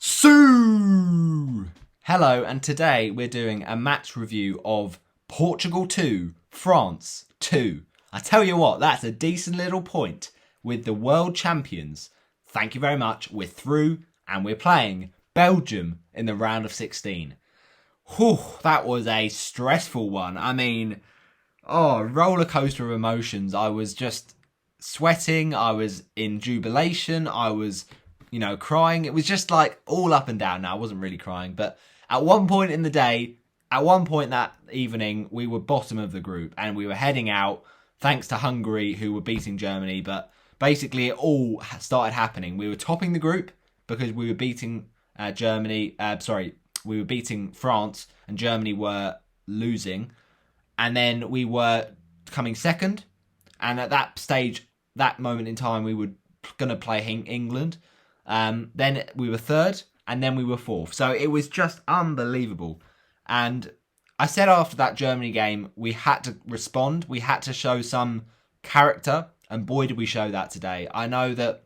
Sue! Hello, and today we're doing a match review of Portugal 2, France 2. I tell you what, that's a decent little point with the world champions. Thank you very much. We're through and we're playing Belgium in the round of 16. Whew, that was a stressful one. I mean, roller coaster of emotions. I was just sweating. I was in jubilation. I was crying. It was just like all up and down. Now, I wasn't really crying, but at one point in the day, at one point that evening, we were bottom of the group and we were heading out thanks to Hungary, who were beating Germany. But basically, it all started happening. We were topping the group because we were beating we were beating France and Germany were losing. And then we were coming second. And at that stage, that moment in time, we were going to play England. Then we were third, and then we were fourth. So it was just unbelievable. And I said after that Germany game, we had to respond. We had to show some character. And boy, did we show that today. Yesterday.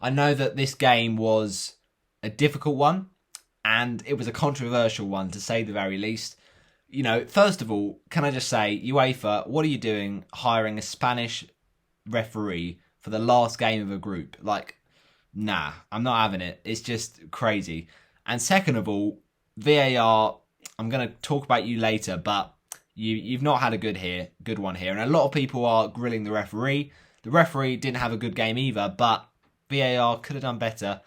I know that this game was a difficult one. And it was a controversial one, to say the very least. First of all, can I just say, UEFA, what are you doing hiring a Spanish referee for the last game of a group? Nah, I'm not having it. It's just crazy. And second of all, VAR, I'm going to talk about you later, but you've not had a good one here. And a lot of people are grilling the referee. The referee didn't have a good game either, but VAR could have done better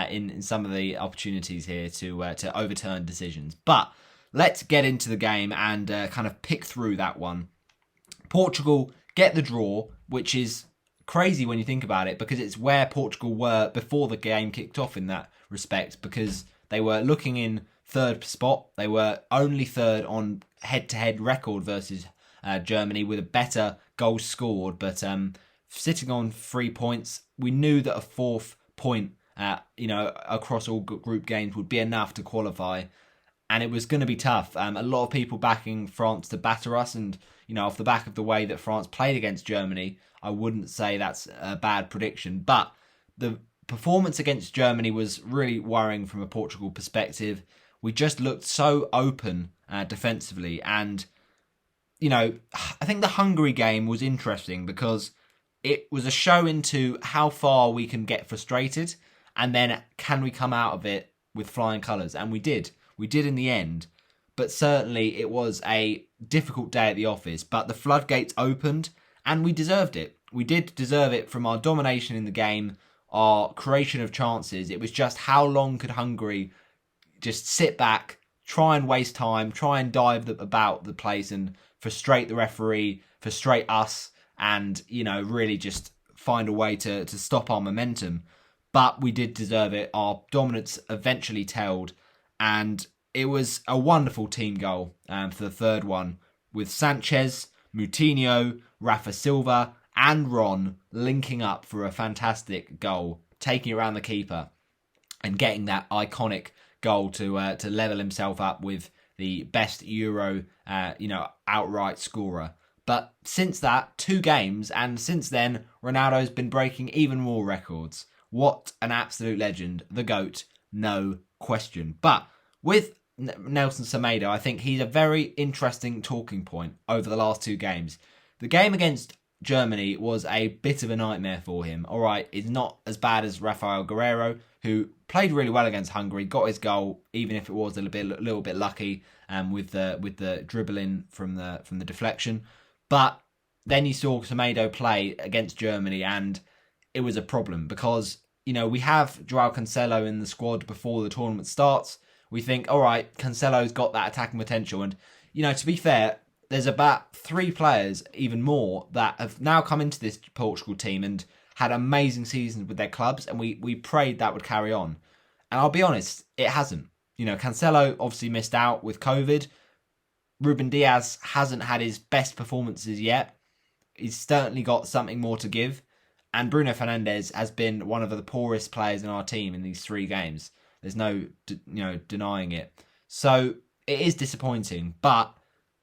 in some of the opportunities here to overturn decisions. But let's get into the game and kind of pick through that one. Portugal get the draw, which is crazy when you think about it, because it's where Portugal were before the game kicked off in that respect, because they were looking in third spot. They were only third on head-to-head record versus Germany with a better goal scored, but sitting on 3 points, we knew that a fourth point across all group games would be enough to qualify. And it was going to be tough. A lot of people backing France to batter us. And, off the back of the way that France played against Germany, I wouldn't say that's a bad prediction. But the performance against Germany was really worrying from a Portugal perspective. We just looked so open defensively. And, I think the Hungary game was interesting because it was a show into how far we can get frustrated. And then can we come out of it with flying colours? And we did. We did in the end, but certainly it was a difficult day at the office, but the floodgates opened and we deserved it. We did deserve it from our domination in the game, our creation of chances. It was just how long could Hungary just sit back, try and waste time, try and dive about the place and frustrate the referee, frustrate us, and, really just find a way to stop our momentum. But we did deserve it. Our dominance eventually tailed. And it was a wonderful team goal for the third one, with Sanches, Moutinho, Rafa Silva and Ron linking up for a fantastic goal, taking it around the keeper and getting that iconic goal to level himself up with the best Euro outright scorer. But since that, 2 games, and since then, Ronaldo's been breaking even more records. What an absolute legend. The GOAT. No question. But with Nelson Semedo, I think he's a very interesting talking point over the last 2 games. The game against Germany was a bit of a nightmare for him. All right, it's not as bad as Rafael Guerreiro, who played really well against Hungary, got his goal, even if it was a little bit lucky with the dribbling from the deflection. But then you saw Semedo play against Germany, and it was a problem because we have Joao Cancelo in the squad before the tournament starts. We think, all right, Cancelo's got that attacking potential. And, to be fair, there's about 3 players, even more, that have now come into this Portugal team and had amazing seasons with their clubs. And we prayed that would carry on. And I'll be honest, it hasn't. Cancelo obviously missed out with COVID. Ruben Diaz hasn't had his best performances yet. He's certainly got something more to give. And Bruno Fernandes has been one of the poorest players in our team in these 3 games. There's no, denying it. So it is disappointing, but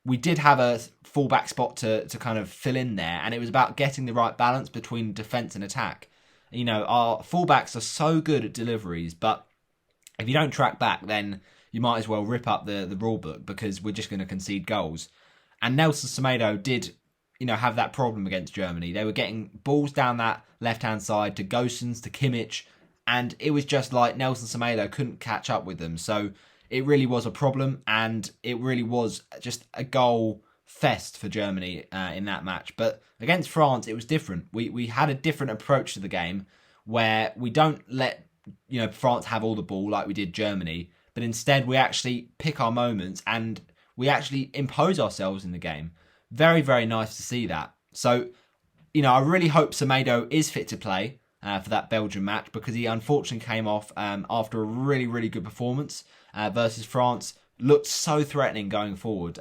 we did have a fullback spot to kind of fill in there, and it was about getting the right balance between defence and attack. Our fullbacks are so good at deliveries, but if you don't track back, then you might as well rip up the rule book because we're just going to concede goals. And Nelson Semedo did, have that problem against Germany. They were getting balls down that left-hand side to Gosens, to Kimmich, and it was just like Nelson Semedo couldn't catch up with them. So it really was a problem, and it really was just a goal fest for Germany in that match. But against France, it was different. We had a different approach to the game where we don't let France have all the ball like we did Germany, but instead we actually pick our moments and we actually impose ourselves in the game. Very, very nice to see that. So, I really hope Semedo is fit to play for that Belgium match, because he unfortunately came off after a really, really good performance versus France. Looked so threatening going forward.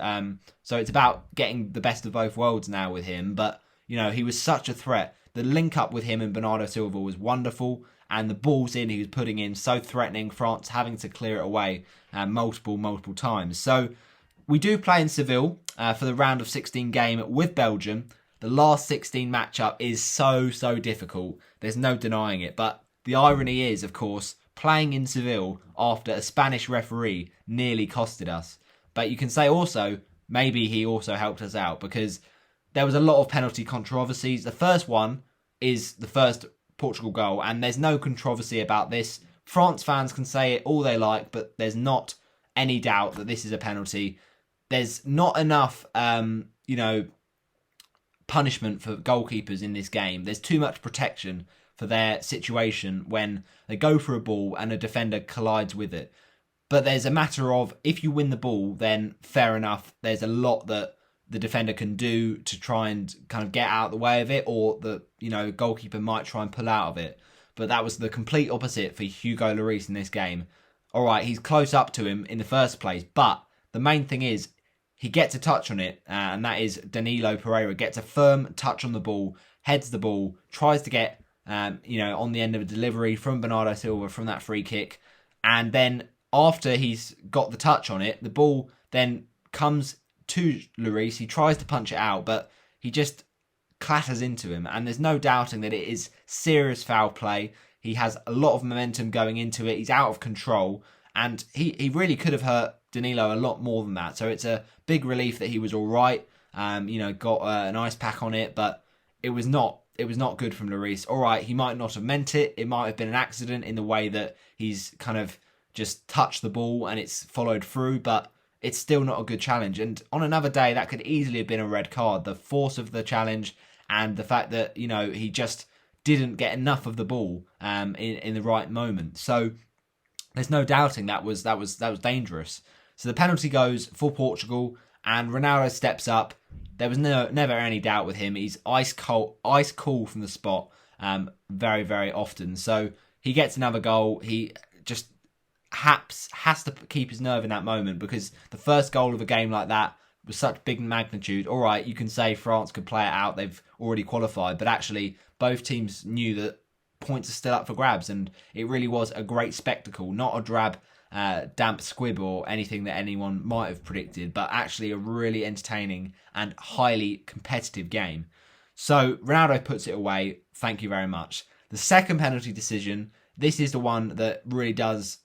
So it's about getting the best of both worlds now with him. But, he was such a threat. The link up with him and Bernardo Silva was wonderful. And the balls he was putting in, so threatening, France having to clear it away multiple times. So we do play in Seville for the round of 16 game with Belgium. The last 16 matchup is so difficult. There's no denying it. But the irony is, of course, playing in Seville after a Spanish referee nearly costed us. But you can say also, maybe he also helped us out, because there was a lot of penalty controversies. The first one is the first Portugal goal, and there's no controversy about this. France fans can say it all they like, but there's not any doubt that this is a penalty. There's not enough, punishment for goalkeepers in this game. There's too much protection for their situation when they go for a ball and a defender collides with it. But there's a matter of, if you win the ball, then fair enough. There's a lot that the defender can do to try and kind of get out of the way of it, or the goalkeeper might try and pull out of it. But that was the complete opposite for Hugo Lloris in this game. All right, he's close up to him in the first place, but the main thing is he gets a touch on it, and that is Danilo Pereira gets a firm touch on the ball, heads the ball, tries to get on the end of a delivery from Bernardo Silva from that free kick, and then after he's got the touch on it, the ball then comes to Lloris. He tries to punch it out, but he just clatters into him, and there's no doubting that it is serious foul play. He has a lot of momentum going into it. He's out of control, and he really could have hurt Danilo a lot more than that. So it's a big relief that he was all right. Got an ice pack on it, but it was not good from Lloris. All right, he might not have meant it. It might have been an accident in the way that he's kind of just touched the ball and it's followed through, but it's still not a good challenge. And on another day, that could easily have been a red card. The force of the challenge and the fact that, he just didn't get enough of the ball in the right moment. So there's no doubting that was dangerous. So the penalty goes for Portugal, and Ronaldo steps up. There was never any doubt with him. He's ice cool from the spot very, very often. So he gets another goal. He just has to keep his nerve in that moment, because the first goal of a game like that was such big magnitude. All right, you can say France could play it out. They've already qualified. But actually, both teams knew that points are still up for grabs. And it really was a great spectacle. Not a drab, damp squib or anything that anyone might have predicted, but actually a really entertaining and highly competitive game. So Ronaldo puts it away. Thank you very much. The second penalty decision, this is the one that really does,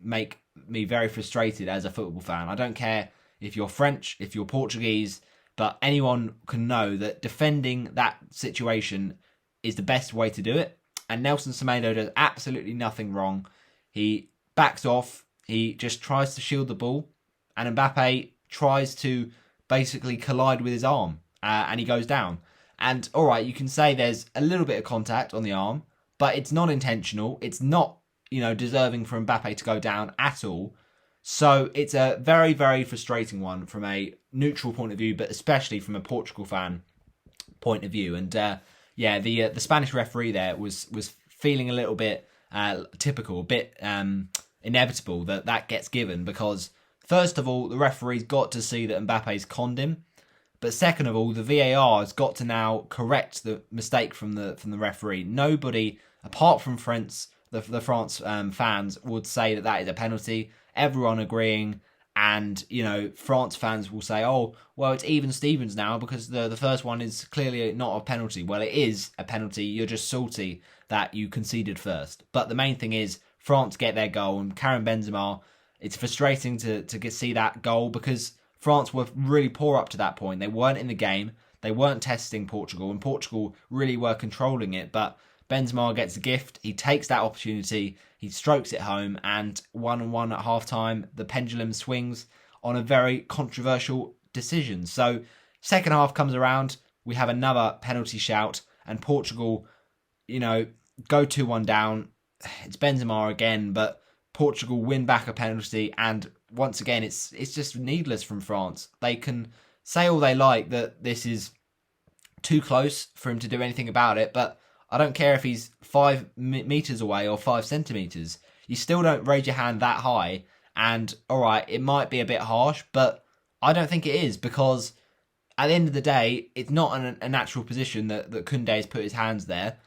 make me very frustrated as a football fan. I don't care if you're French, if you're Portuguese, but anyone can know that defending that situation is the best way to do it. And Nelson Semedo does absolutely nothing wrong. He backs off. He just tries to shield the ball. And Mbappe tries to basically collide with his arm. And he goes down. And all right, you can say there's a little bit of contact on the arm, but it's not intentional. It's not, deserving for Mbappe to go down at all. So it's a very, very frustrating one from a neutral point of view, but especially from a Portugal fan point of view. And the Spanish referee there was feeling a little bit typical, a bit inevitable that gets given, because first of all, the referee's got to see that Mbappe's conned him. But second of all, the VAR has got to now correct the mistake from the referee. Nobody, apart from the France fans, would say that is a penalty. Everyone agreeing, And, France fans will say, oh, well, it's even Stevens now because the first one is clearly not a penalty. Well, it is a penalty. You're just salty that you conceded first. But the main thing is France get their goal, and Karim Benzema, it's frustrating to see that goal because France were really poor up to that point. They weren't in the game. They weren't testing Portugal, and Portugal really were controlling it. But Benzema gets a gift. He takes that opportunity. He strokes it home, and 1-1 at half-time, the pendulum swings on a very controversial decision. So, second half comes around, we have another penalty shout, and Portugal, go 2-1 down. It's Benzema again, but Portugal win back a penalty, and once again, it's just needless from France. They can say all they like that this is too close for him to do anything about it, but I don't care if he's 5 meters away or 5 centimeters. You still don't raise your hand that high. And all right, it might be a bit harsh, but I don't think it is, because at the end of the day, it's not a natural position that Koundé has put his hands there.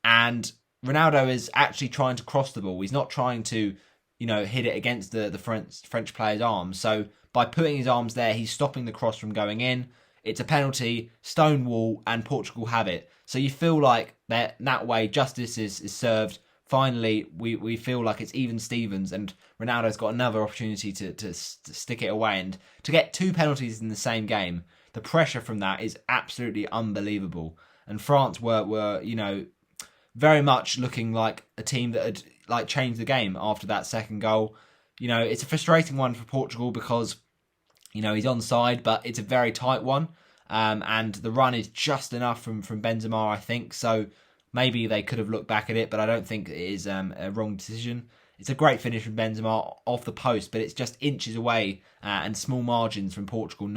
And Ronaldo is actually trying to cross the ball. He's not trying to, hit it against the French player's arms. So by putting his arms there, he's stopping the cross from going in. It's a penalty, Stonewall, and Portugal have it. So you feel like that way justice is served. Finally, we feel like it's even Stevens, and Ronaldo's got another opportunity to stick it away. And to get 2 penalties in the same game, the pressure from that is absolutely unbelievable. And France were very much looking like a team that had changed the game after that second goal. It's a frustrating one for Portugal because he's onside, but it's a very tight one. And the run is just enough from Benzema, I think. So maybe they could have looked back at it, but I don't think it is a wrong decision. It's a great finish from Benzema off the post, but it's just inches away and small margins from Portugal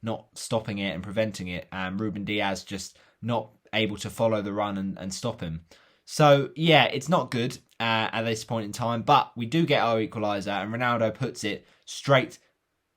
not stopping it and preventing it. Ruben Diaz just not able to follow the run and stop him. So, yeah, it's not good at this point in time, but we do get our equaliser, and Ronaldo puts it straight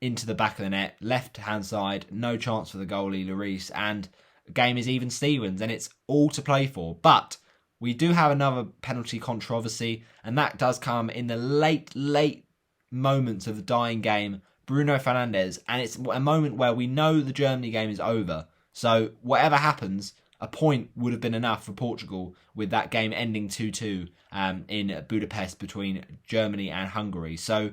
into the back of the net, left-hand side, no chance for the goalie, Lloris, and the game is even Stevens, and it's all to play for. But we do have another penalty controversy, and that does come in the late moments of the dying game. Bruno Fernandes, and it's a moment where we know the Germany game is over. So whatever happens, a point would have been enough for Portugal with that game ending 2-2 in Budapest between Germany and Hungary. So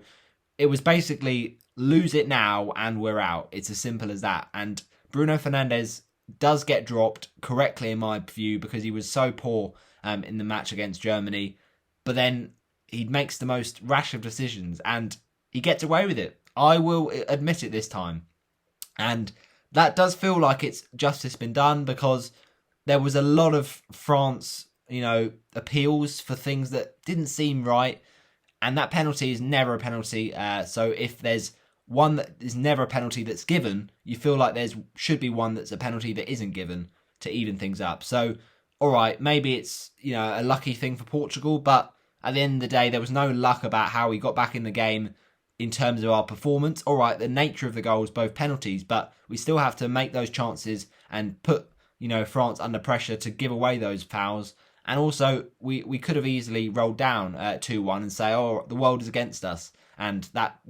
it was basically lose it now and we're out. It's as simple as that. And Bruno Fernandes does get dropped correctly in my view because he was so poor in the match against Germany. But then he makes the most rash of decisions and he gets away with it. I will admit it this time. And that does feel like it's justice been done because there was a lot of France, appeals for things that didn't seem right. And that penalty is never a penalty. So if there's one that is never a penalty that's given, you feel like should be one that's a penalty that isn't given to even things up. So, all right, maybe it's a lucky thing for Portugal, but at the end of the day, there was no luck about how we got back in the game in terms of our performance. All right, the nature of the goals, both penalties, but we still have to make those chances and put France under pressure to give away those fouls. And also, we could have easily rolled down 2-1 and say, oh, the world is against us. And that,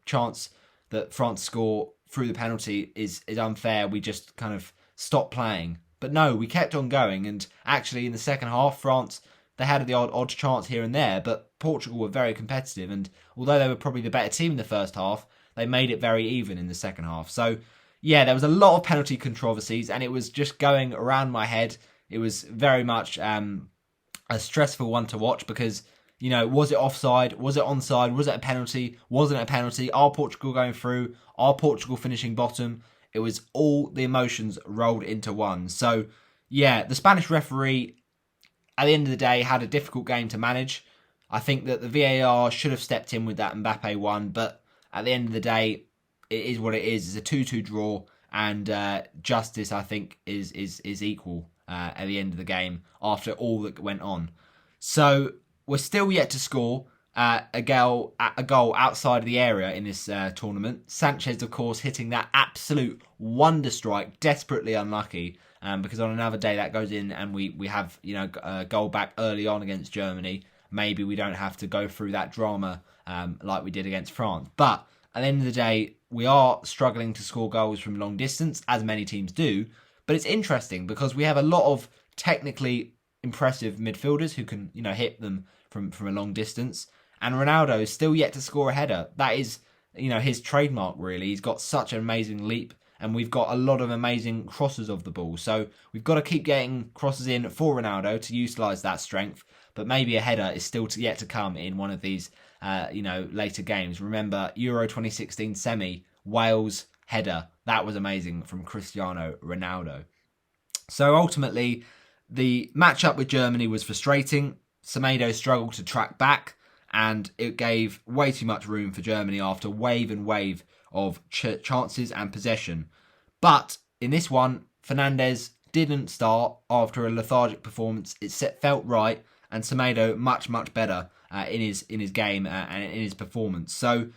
chance that France score through the penalty is unfair. We just kind of stopped playing. But no, we kept on going. And actually, in the second half, France, they had the odd chance here and there. But Portugal were very competitive. And although they were probably the better team in the first half, they made it very even in the second half. So, yeah, there was a lot of penalty controversies. And it was just going around my head. It was very much a stressful one to watch because, was it offside? Was it onside? Was it a penalty? Wasn't it a penalty? Are Portugal going through? Are Portugal finishing bottom? It was all the emotions rolled into one. So, yeah, the Spanish referee, at the end of the day, had a difficult game to manage. I think that the VAR should have stepped in with that Mbappe one, but at the end of the day, it is what it is. It's a 2-2 draw, and justice, I think, is equal at the end of the game after all that went on. So we're still yet to score a goal outside of the area in this tournament. Sanches, of course, hitting that absolute wonder strike, desperately unlucky, because on another day that goes in and we have a goal back early on against Germany. Maybe we don't have to go through that drama like we did against France. But at the end of the day, we are struggling to score goals from long distance, as many teams do. But it's interesting because we have a lot of technically impressive midfielders who can, hit them from a long distance. And Ronaldo is still yet to score a header. That is, his trademark, really. He's got such an amazing leap, and we've got a lot of amazing crosses of the ball. So we've got to keep getting crosses in for Ronaldo to utilise that strength. But maybe a header is still yet to come in one of these, later games. Remember, Euro 2016 semi, Wales header. That was amazing from Cristiano Ronaldo. So ultimately, the matchup with Germany was frustrating. Semedo struggled to track back, and it gave way too much room for Germany after wave and wave of chances and possession. But in this one, Fernandes didn't start after a lethargic performance. It felt right, and Semedo much better in his game and in his performance. So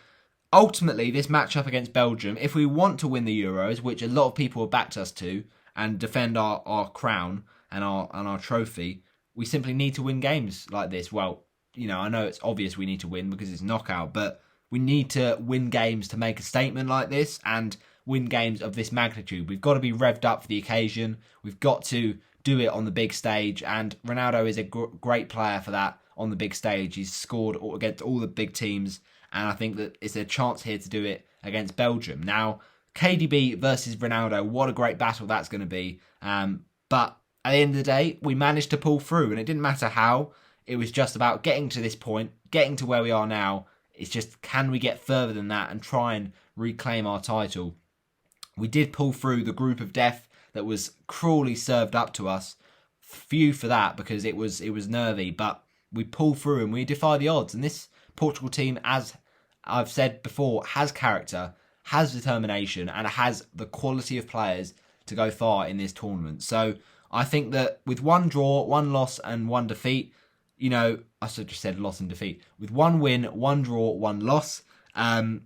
ultimately, this matchup against Belgium, if we want to win the Euros, which a lot of people have backed us to, and defend our crown and our trophy, we simply need to win games like this. Well, I know it's obvious we need to win because it's knockout, but we need to win games to make a statement like this and win games of this magnitude. We've got to be revved up for the occasion. We've got to do it on the big stage, and Ronaldo is a great player for that on the big stage. He's scored against all the big teams, and I think that it's a chance here to do it against Belgium. Now, KDB versus Ronaldo, what a great battle that's going to be. But at the end of the day, we managed to pull through, and it didn't matter how. It was just about getting to this point, getting to where we are now. It's just, can we get further than that and try and reclaim our title? We did pull through the group of death that was cruelly served up to us. Few for that, because it was nervy, but we pulled through and we defy the odds. And this Portugal team, as I've said before, has character, has determination, and has the quality of players to go far in this tournament. So I think that with one draw, one loss, and one defeat, I should have just said loss and defeat. With one win, one draw, one loss,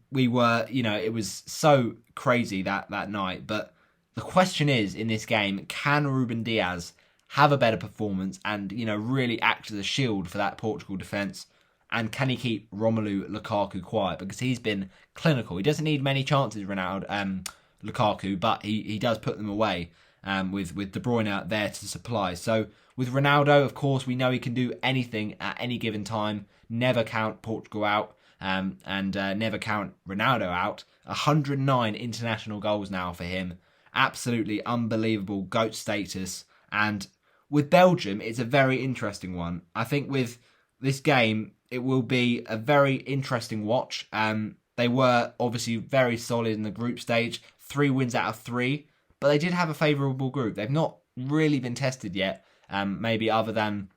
we were, it was so crazy that night. But the question is, in this game, can Ruben Diaz have a better performance and, really act as a shield for that Portugal defence? And can he keep Romelu Lukaku quiet? Because he's been clinical. He doesn't need many chances, Lukaku, but he does put them away with De Bruyne out there to supply. So with Ronaldo, of course, we know he can do anything at any given time. Never count Portugal out and never count Ronaldo out. 109 international goals now for him. Absolutely unbelievable GOAT status. And with Belgium, it's a very interesting one. I think with this game, it will be a very interesting watch. They were obviously very solid in the group stage. 3 wins out of 3. But they did have a favourable group. They've not really been tested yet. Maybe other than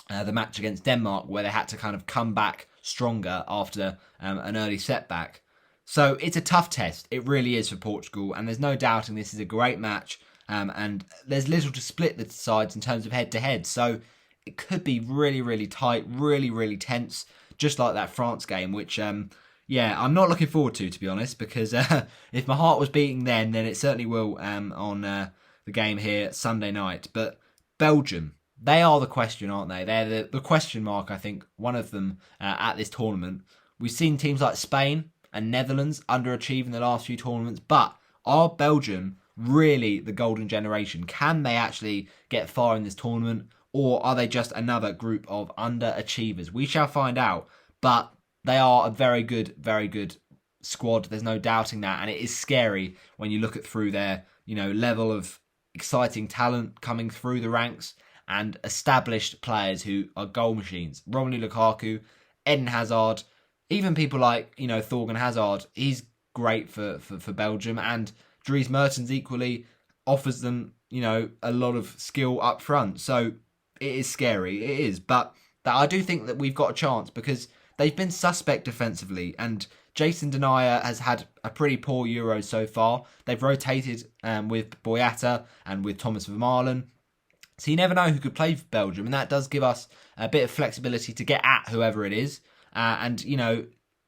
the match against Denmark, where they had to kind of come back stronger after an early setback. So it's a tough test. It really is for Portugal, and there's no doubting this is a great match. And there's little to split the sides in terms of head-to-head. So it could be really tight, really tense, just like that France game, which, I'm not looking forward to be honest, because if my heart was beating then it certainly will on the game here Sunday night. But Belgium, they are the question, aren't they? They're the question mark, I think, one of them at this tournament. We've seen teams like Spain and Netherlands underachieve in the last few tournaments, but are Belgium really the golden generation? Can they actually get far in this tournament, or are they just another group of underachievers? We shall find out, but they are a very good squad. There's no doubting that, and it is scary when you look at through their, level of exciting talent coming through the ranks and established players who are goal machines. Romelu Lukaku, Eden Hazard, even people like, Thorgan Hazard. He's great for Belgium, and Dries Mertens equally offers them, a lot of skill up front. So it is scary, it is, but I do think that we've got a chance because they've been suspect defensively, and Jason Denayer has had a pretty poor Euros so far. They've rotated with Boyata and with Thomas Vermaelen. So you never know who could play for Belgium, and that does give us a bit of flexibility to get at whoever it is. And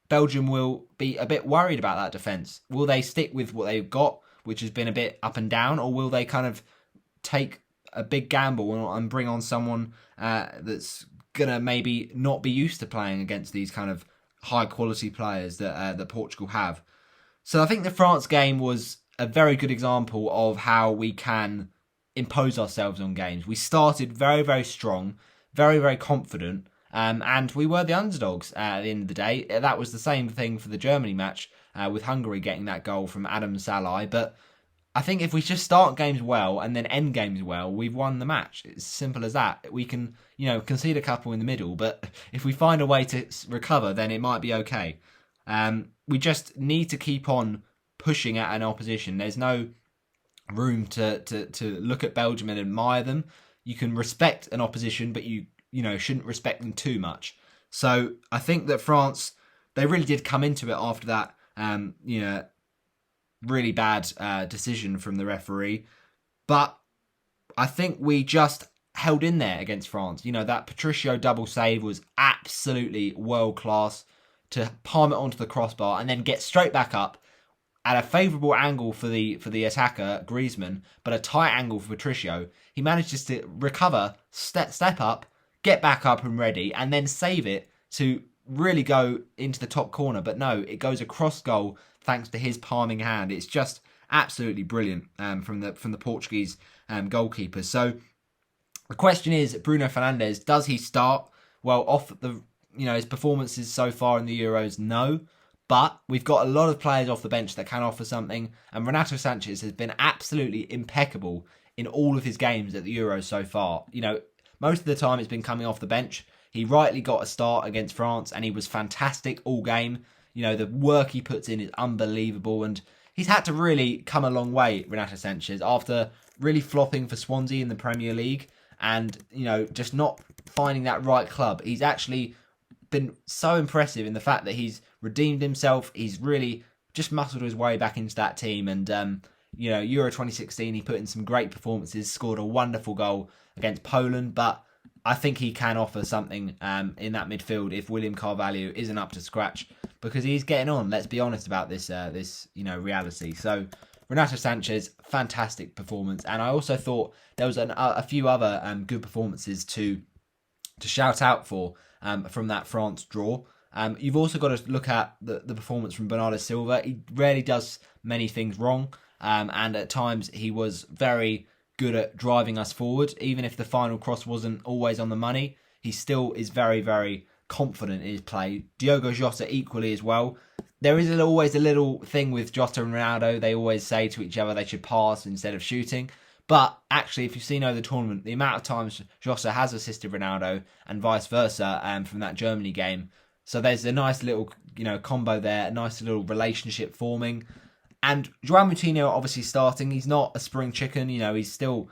Belgium will be a bit worried about that defence. Will they stick with what they've got, which has been a bit up and down, or will they kind of take a big gamble and bring on someone that's going to maybe not be used to playing against these kind of high quality players that Portugal have. So I think the France game was a very good example of how we can impose ourselves on games. We started very, very strong, very, very confident, and we were the underdogs at the end of the day. That was the same thing for the Germany match with Hungary getting that goal from Adam Salai. But I think if we just start games well and then end games well, we've won the match. It's as simple as that. We can, concede a couple in the middle, but if we find a way to recover, then it might be okay. We just need to keep on pushing at an opposition. There's no room to look at Belgium and admire them. You can respect an opposition, but you shouldn't respect them too much. So I think that France, they really did come into it after that, really bad decision from the referee. But I think we just held in there against France. That Patricio double save was absolutely world class, to palm it onto the crossbar and then get straight back up at a favourable angle for the attacker, Griezmann, but a tight angle for Patricio. He manages to recover, step up, get back up and ready, and then save it to really go into the top corner. But no, it goes across goal thanks to his palming hand. It's just absolutely brilliant from the Portuguese goalkeeper. So the question is, Bruno Fernandes, does he start? Well, off his performances so far in the Euros, no. But we've got a lot of players off the bench that can offer something. And Renato Sanches has been absolutely impeccable in all of his games at the Euros so far. Most of the time it's been coming off the bench. He rightly got a start against France and he was fantastic all game. The work he puts in is unbelievable. And he's had to really come a long way, Renato Sanches, after really flopping for Swansea in the Premier League and, just not finding that right club. He's actually been so impressive in the fact that he's redeemed himself. He's really just muscled his way back into that team. And, Euro 2016, he put in some great performances, scored a wonderful goal against Poland. But I think he can offer something in that midfield if William Carvalho isn't up to scratch, because he's getting on. Let's be honest about this reality. So Renato Sanches, fantastic performance. And I also thought there was a few other good performances to shout out for from that France draw. You've also got to look at the performance from Bernardo Silva. He rarely does many things wrong, and at times he was very good at driving us forward. Even if the final cross wasn't always on the money, he still is very, very confident in his play. Diogo Jota equally as well. There is always a little thing with Jota and Ronaldo. They always say to each other they should pass instead of shooting. But actually, if you've seen over the tournament, the amount of times Jota has assisted Ronaldo and vice versa from that Germany game. So there's a nice little, combo there, a nice little relationship forming. And João Moutinho obviously starting. He's not a spring chicken, he's still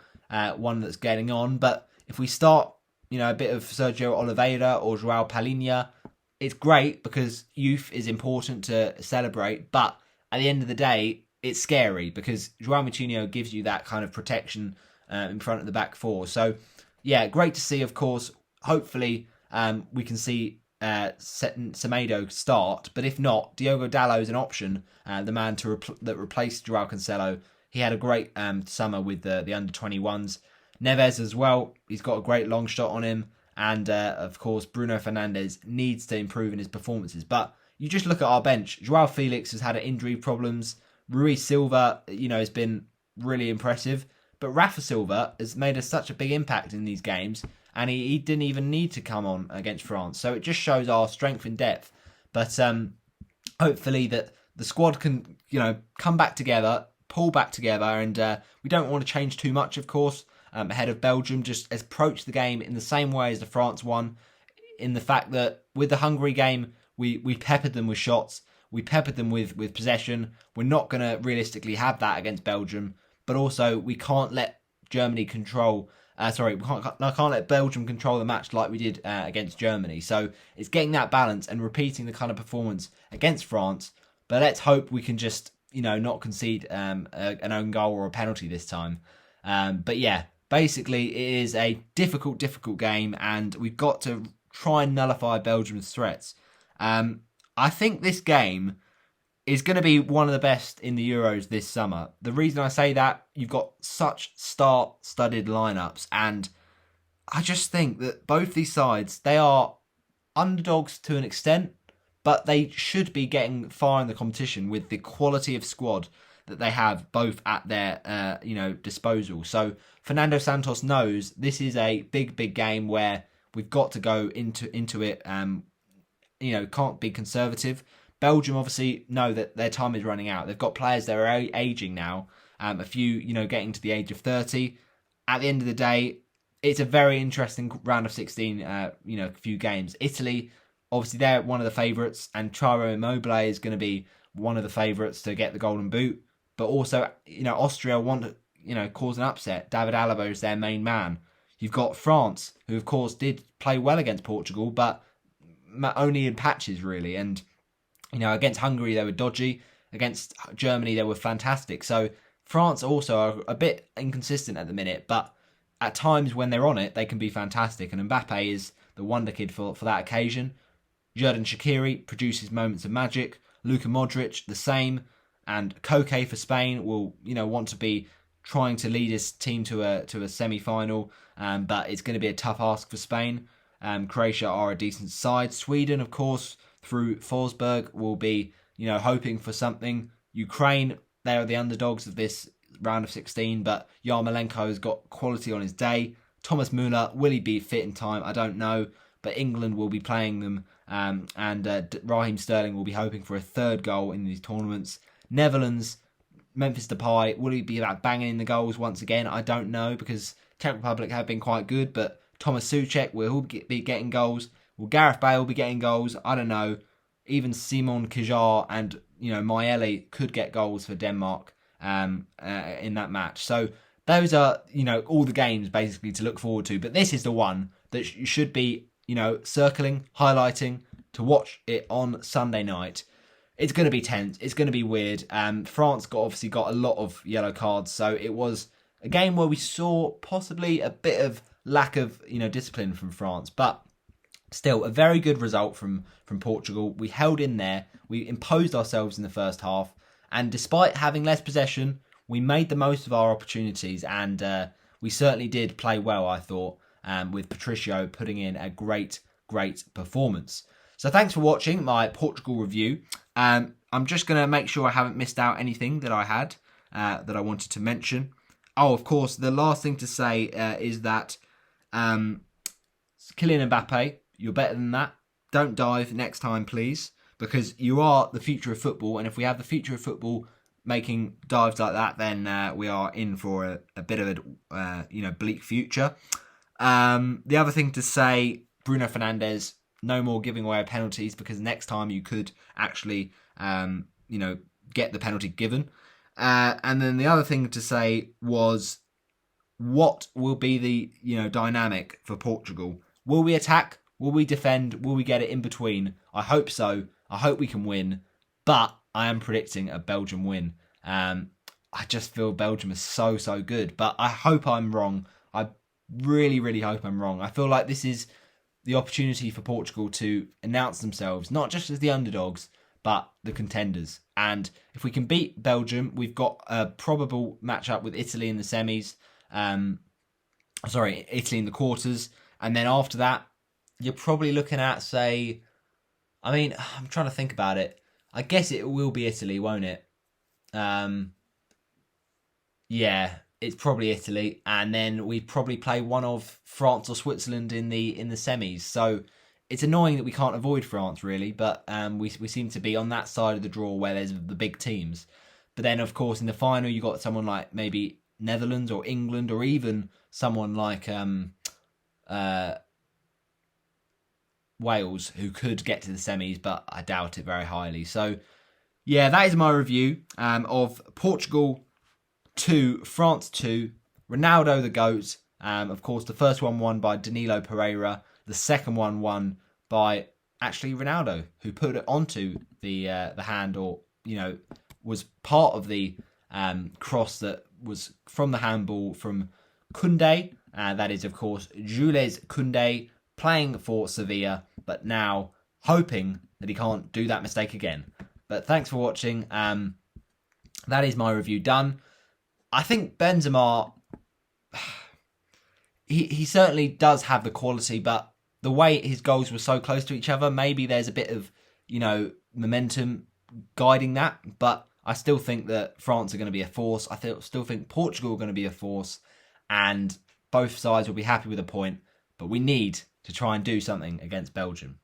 one that's getting on. But if we start, a bit of Sergio Oliveira or João Palhinha, it's great because youth is important to celebrate. But at the end of the day, it's scary because João Moutinho gives you that kind of protection in front of the back four. So, yeah, great to see, of course. Hopefully, we can see Semedo start. But if not, Diogo Dalot is an option, the man that replaced João Cancelo. He had a great summer with the under-21s. Neves as well. He's got a great long shot on him. And, of course, Bruno Fernandes needs to improve in his performances. But you just look at our bench. João Felix has had injury problems. Rui Silva, has been really impressive. But Rafa Silva has made such a big impact in these games. And he didn't even need to come on against France. So it just shows our strength in depth. But hopefully that the squad can, come back together, pull back together. And we don't want to change too much, of course, ahead of Belgium. Just approach the game in the same way as the France one. In the fact that with the Hungary game, we peppered them with shots. We peppered them with possession. We're not going to realistically have that against Belgium. But also, we can't let Germany control... I can't let Belgium control the match like we did against Germany. So it's getting that balance and repeating the kind of performance against France. But let's hope we can just, not concede an own goal or a penalty this time. But yeah, basically it is a difficult game, and we've got to try and nullify Belgium's threats. I think this game is going to be one of the best in the Euros this summer. The reason I say that, you've got such star-studded lineups, and I just think that both these sides, they are underdogs to an extent, but they should be getting far in the competition with the quality of squad that they have both at their disposal. So Fernando Santos knows this is a big game where we've got to go into it. Can't be conservative. Belgium obviously know that their time is running out. They've got players that are aging now. A few, getting to the age of 30. At the end of the day, it's a very interesting round of 16. Few games. Italy, obviously, they're one of the favourites, and Ciro Immobile is going to be one of the favourites to get the Golden Boot. But also, Austria want to, cause an upset. David Alaba is their main man. You've got France, who of course did play well against Portugal, but only in patches really. And against Hungary they were dodgy. Against Germany they were fantastic. So France also are a bit inconsistent at the minute, but at times when they're on it, they can be fantastic. And Mbappe is the wonder kid for that occasion. Xherdan Shaqiri produces moments of magic. Luka Modric the same. And Koke for Spain will, want to be trying to lead his team to a semi-final, but it's going to be a tough ask for Spain. Croatia are a decent side. Sweden, of course, through Forsberg, will be, hoping for something. Ukraine, they are the underdogs of this round of 16, but Yarmolenko has got quality on his day. Thomas Muller, will he be fit in time? I don't know, but England will be playing them, and Raheem Sterling will be hoping for a third goal in these tournaments. Netherlands, Memphis Depay, will he be banging in the goals once again? I don't know, because Czech Republic have been quite good, but Thomas Souček will be getting goals. Will Gareth Bale be getting goals? I don't know. Even Simon Kjaer and Maele could get goals for Denmark in that match. So those are all the games basically to look forward to. But this is the one that you should be circling, highlighting to watch it on Sunday night. It's going to be tense. It's going to be weird. France obviously got a lot of yellow cards, so it was a game where we saw possibly a bit of lack of discipline from France, but still a very good result from Portugal. We held in there. We imposed ourselves in the first half, and despite having less possession, we made the most of our opportunities, and we certainly did play well, I thought, with Patricio putting in a great performance. So thanks for watching my Portugal review. I'm just going to make sure I haven't missed out anything that I had that I wanted to mention. Oh, of course, the last thing to say is that Kylian Mbappe, you're better than that. Don't dive next time, please, because you are the future of football. And if we have the future of football making dives like that, then we are in for a bit of a bleak future. The other thing to say, Bruno Fernandes, no more giving away penalties, because next time you could actually, get the penalty given. And then the other thing to say was, what will be the, dynamic for Portugal? Will we attack? Will we defend? Will we get it in between? I hope so. I hope we can win. But I am predicting a Belgium win. I just feel Belgium is so good. But I hope I'm wrong. I really hope I'm wrong. I feel like this is the opportunity for Portugal to announce themselves, not just as the underdogs, but the contenders. And if we can beat Belgium, we've got a probable matchup with Italy in the semis. Italy in the quarters. And then after that, you're probably looking at, I'm trying to think about it. I guess it will be Italy, won't it? Yeah, it's probably Italy, and then we probably play one of France or Switzerland in the semis. So it's annoying that we can't avoid France, really, but we seem to be on that side of the draw where there's the big teams. But then, of course, in the final, you got someone like maybe Netherlands or England, or even someone like Wales, who could get to the semis, but I doubt it very highly. So, yeah, that is my review of Portugal 2, France 2, Ronaldo the GOAT. Of course, the first one won by Danilo Pereira. The second one won by actually Ronaldo, who put it onto the hand, or was part of the cross that was from the handball from Koundé. That is, of course, Jules Koundé, playing for Sevilla, but now hoping that he can't do that mistake again. But thanks for watching. That is my review done. I think Benzema, he certainly does have the quality, but the way his goals were so close to each other, maybe there's a bit of momentum guiding that. But I still think that France are going to be a force. I still think Portugal are going to be a force. And both sides will be happy with a point. But we need to try and do something against Belgium.